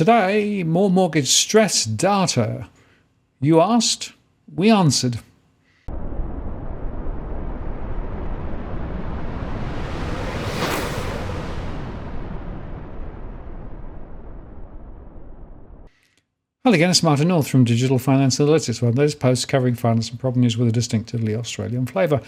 Today, more mortgage stress data. You asked, we answered. Hello again, it's Martin North from Digital Finance Analytics, one of those posts covering finance and problem news with a distinctively Australian flavour.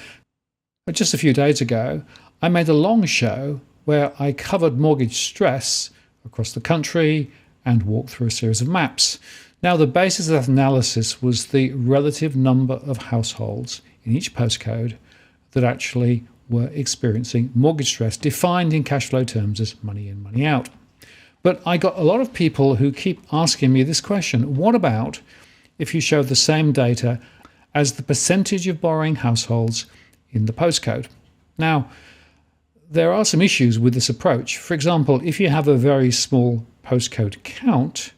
Just a few days ago, I made a long show where I covered mortgage stress across the country and walked through a series of maps. Now, the basis of that analysis was the relative number of households in each postcode that actually were experiencing mortgage stress, defined in cash flow terms as money in, money out. But I got a lot of people who keep asking me this question: what about if you show the same data as the percentage of borrowing households in the postcode? Now, there are some issues with this approach. For example, if you have a very small postcode count,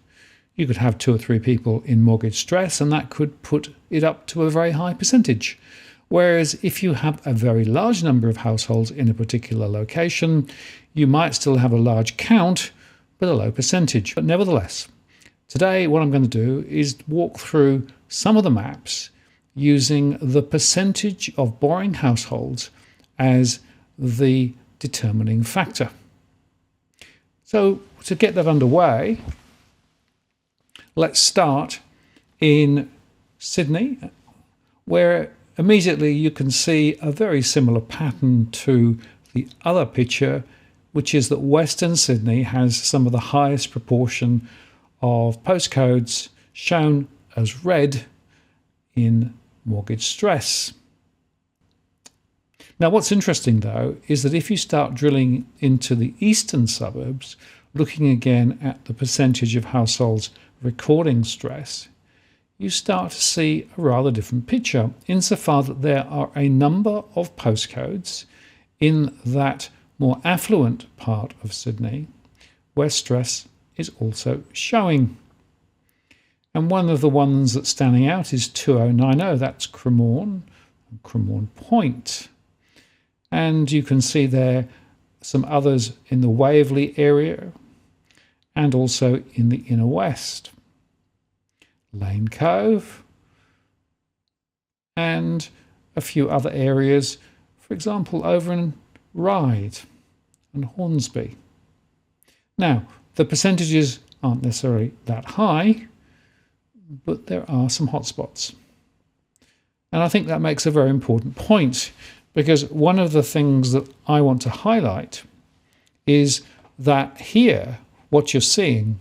you could have 2 or 3 people in mortgage stress, and that could put it up to a very high percentage. Whereas if you have a very large number of households in a particular location, you might still have a large count, but a low percentage. But nevertheless, today what I'm going to do is walk through some of the maps using the percentage of borrowing households as the determining factor. So to get that underway, let's start in Sydney, where immediately you can see a very similar pattern to the other picture, which is that Western Sydney has some of the highest proportion of postcodes shown as red in mortgage stress. Now, what's interesting, though, is that if you start drilling into the eastern suburbs, looking again at the percentage of households recording stress, you start to see a rather different picture, insofar that there are a number of postcodes in that more affluent part of Sydney where stress is also showing. And one of the ones that's standing out is 2090, that's Cremorne, and Cremorne Point. And you can see there some others in the Waverley area and also in the inner west. Lane Cove and a few other areas, for example, over in Ryde and Hornsby. Now, the percentages aren't necessarily that high, but there are some hotspots. And I think that makes a very important point, because one of the things that I want to highlight is that here, what you're seeing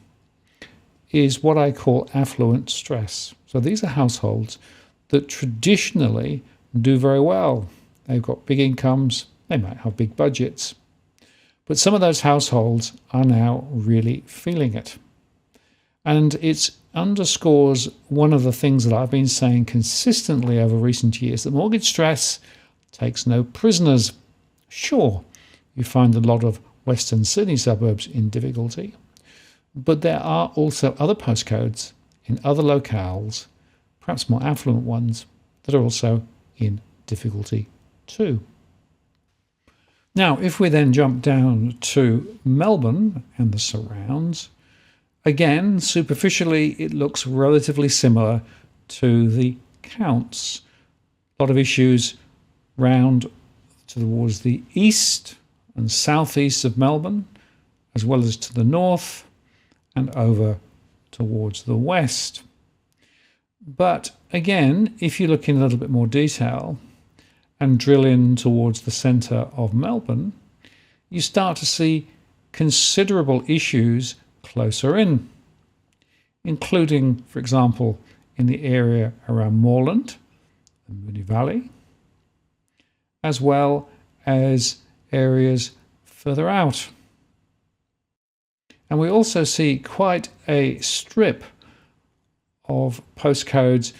is what I call affluent stress. So these are households that traditionally do very well. They've got big incomes, they might have big budgets, but some of those households are now really feeling it. And it underscores one of the things that I've been saying consistently over recent years, that mortgage stress takes no prisoners. Sure, you find a lot of Western Sydney suburbs in difficulty, but there are also other postcodes in other locales, perhaps more affluent ones, that are also in difficulty too. Now, if we then jump down to Melbourne and the surrounds, again, superficially, it looks relatively similar to the counts. A lot of issues round towards the east and southeast of Melbourne, as well as to the north and over towards the west. But again, if you look in a little bit more detail and drill in towards the centre of Melbourne, you start to see considerable issues closer in, including, for example, in the area around Moreland, the Moonee Valley, as well as areas further out. And we also see quite a strip of postcodes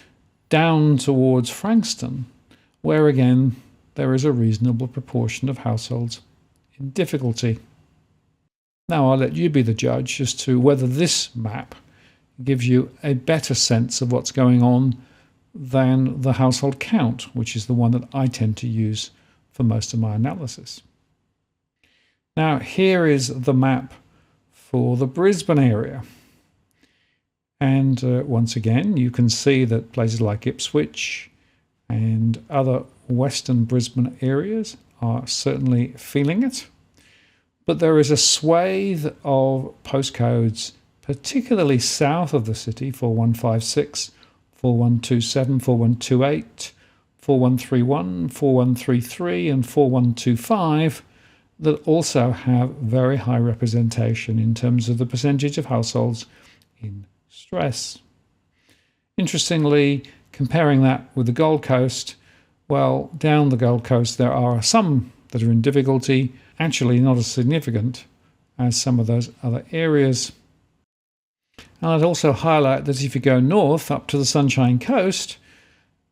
down towards Frankston, where again there is a reasonable proportion of households in difficulty. Now I'll let you be the judge as to whether this map gives you a better sense of what's going on than the household count, which is the one that I tend to use for most of my analysis. Now here is the map for the Brisbane area. And once again, you can see that places like Ipswich and other Western Brisbane areas are certainly feeling it. But there is a swathe of postcodes, particularly south of the city, 4156, 4127, 4128, 4131, 4133 and 4125 that also have very high representation in terms of the percentage of households in stress. Interestingly, comparing that with the Gold Coast, well, down the Gold Coast there are some that are in difficulty, actually not as significant as some of those other areas. And I'd also highlight that if you go north up to the Sunshine Coast,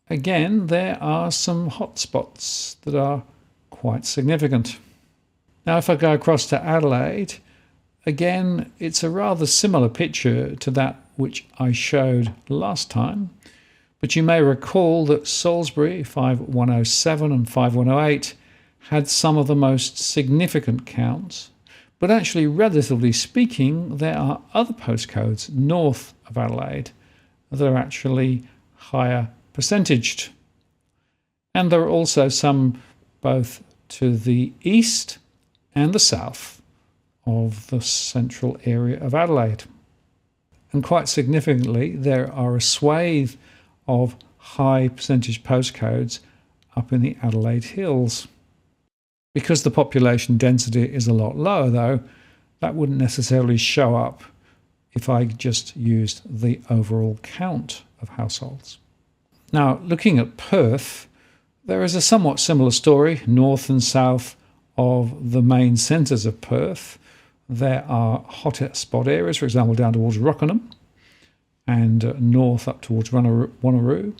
again, there are some hotspots that are quite significant. Now, if I go across to Adelaide, again, it's a rather similar picture to that which I showed last time. But you may recall that Salisbury, 5107 and 5108, had some of the most significant counts. But actually, relatively speaking, there are other postcodes north of Adelaide that are actually higher percentaged. And there are also some both to the east and the south of the central area of Adelaide. And quite significantly, there are a swathe of high percentage postcodes up in the Adelaide Hills. Because the population density is a lot lower, though, that wouldn't necessarily show up if I just used the overall count of households. Now, looking at Perth, there is a somewhat similar story, north and south of the main centres of Perth. There are hot spot areas, for example, down towards Rockingham and north up towards Wanneroo.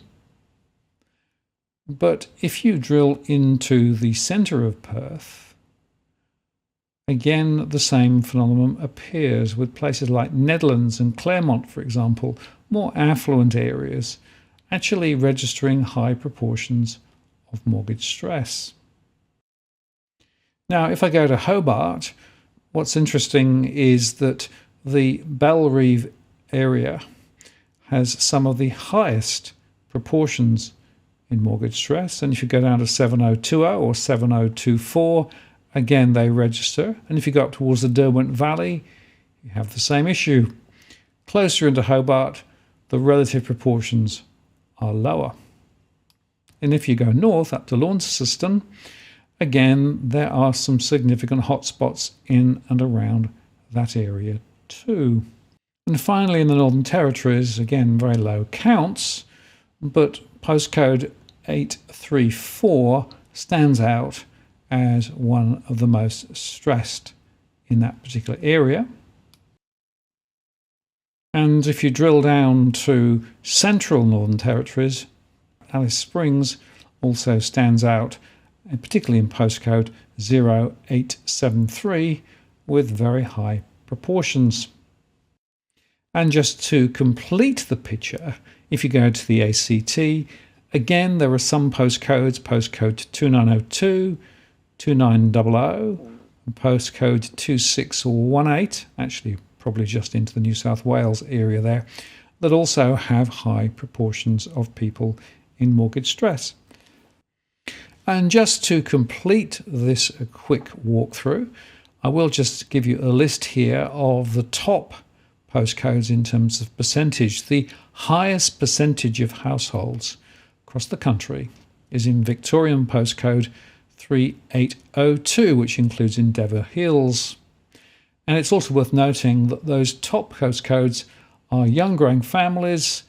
But if you drill into the centre of Perth, again, the same phenomenon appears with places like Nedlands and Claremont, for example, more affluent areas, actually registering high proportions of mortgage stress. Now, if I go to Hobart, what's interesting is that the Bellerive area has some of the highest proportions in mortgage stress. And if you go down to 7020 or 7024, again, they register. And if you go up towards the Derwent Valley, you have the same issue. Closer into Hobart, the relative proportions are lower. And if you go north up to Launceston, again, there are some significant hotspots in and around that area too. And finally, in the Northern Territories, again, very low counts, but postcode 834 stands out as one of the most stressed in that particular area. And if you drill down to central Northern Territories, Alice Springs also stands out, and particularly in postcode 0873 with very high proportions. And just to complete the picture, if you go to the ACT, again, there are some postcodes, postcode 2902, 2900, and postcode 2618, actually probably just into the New South Wales area there, that also have high proportions of people in mortgage stress. And just to complete this quick walkthrough, I will just give you a list here of the top postcodes in terms of percentage. The highest percentage of households across the country is in Victorian postcode 3802, which includes Endeavour Hills. And it's also worth noting that those top postcodes are young growing families,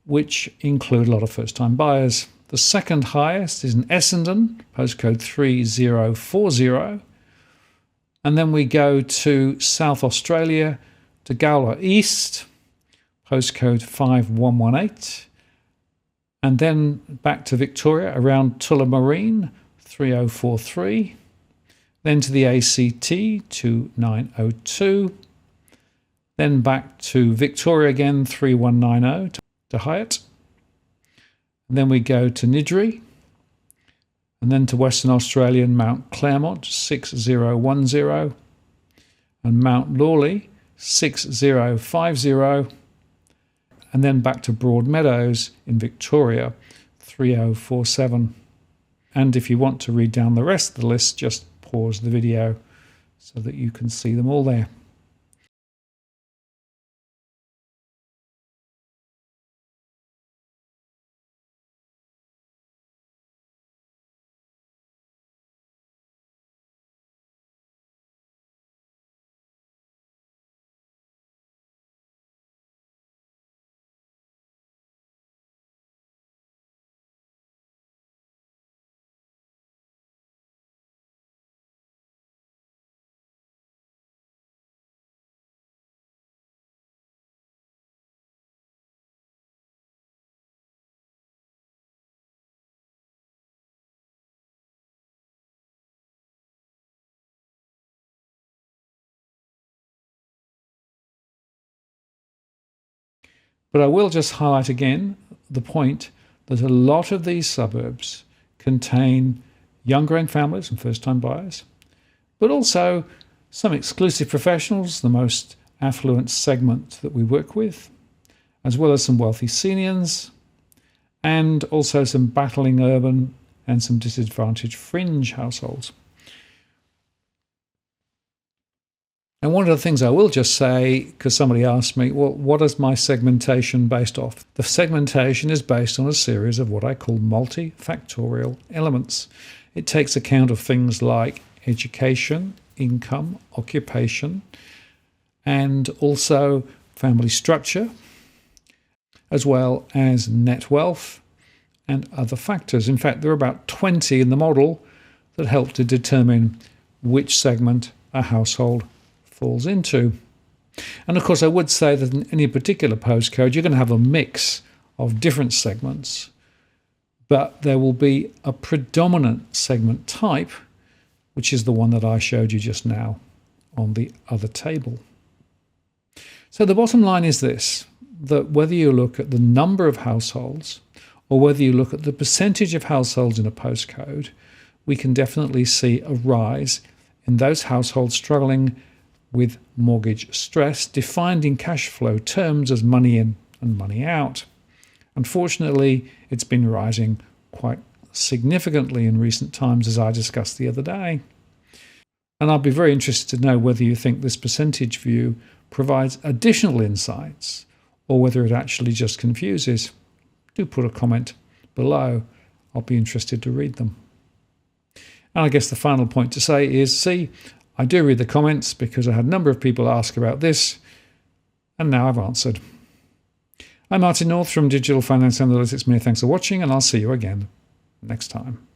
which include a lot of first-time buyers. The second highest is in Essendon, postcode 3040. And then we go to South Australia, to Gowler East, postcode 5118. And then back to Victoria, around Tullamarine, 3043. Then to the ACT, 2902. Then back to Victoria again, 3190 to Hyatt. And then we go to Niddrie. And then to Western Australia and Mount Claremont, 6010. And Mount Lawley, 6050. and then back to Broadmeadows in Victoria, 3047. And if you want to read down the rest of the list, just pause the video so that you can see them all there. But I will just highlight again the point that a lot of these suburbs contain younger end families and first-time buyers, but also some exclusive professionals, the most affluent segment that we work with, as well as some wealthy seniors, and also some battling urban and some disadvantaged fringe households. And one of the things I will just say, because somebody asked me, well, what is my segmentation based off? The segmentation is based on a series of what I call multifactorial elements. It takes account of things like education, income, occupation, and also family structure, as well as net wealth and other factors. In fact, there are about 20 in the model that help to determine which segment a household falls into. And of course, I would say that in any particular postcode, you're going to have a mix of different segments, but there will be a predominant segment type, which is the one that I showed you just now on the other table. So the bottom line is this, that whether you look at the number of households or whether you look at the percentage of households in a postcode, we can definitely see a rise in those households struggling with mortgage stress, defined in cash flow terms as money in and money out. Unfortunately, it's been rising quite significantly in recent times, as I discussed the other day. And I'd be very interested to know whether you think this percentage view provides additional insights or whether it actually just confuses. Do put a comment below. I'll be interested to read them. And I guess the final point to say is, see, I do read the comments because I had a number of people ask about this, and now I've answered. I'm Martin North from Digital Finance Analytics. Many thanks for watching, and I'll see you again next time.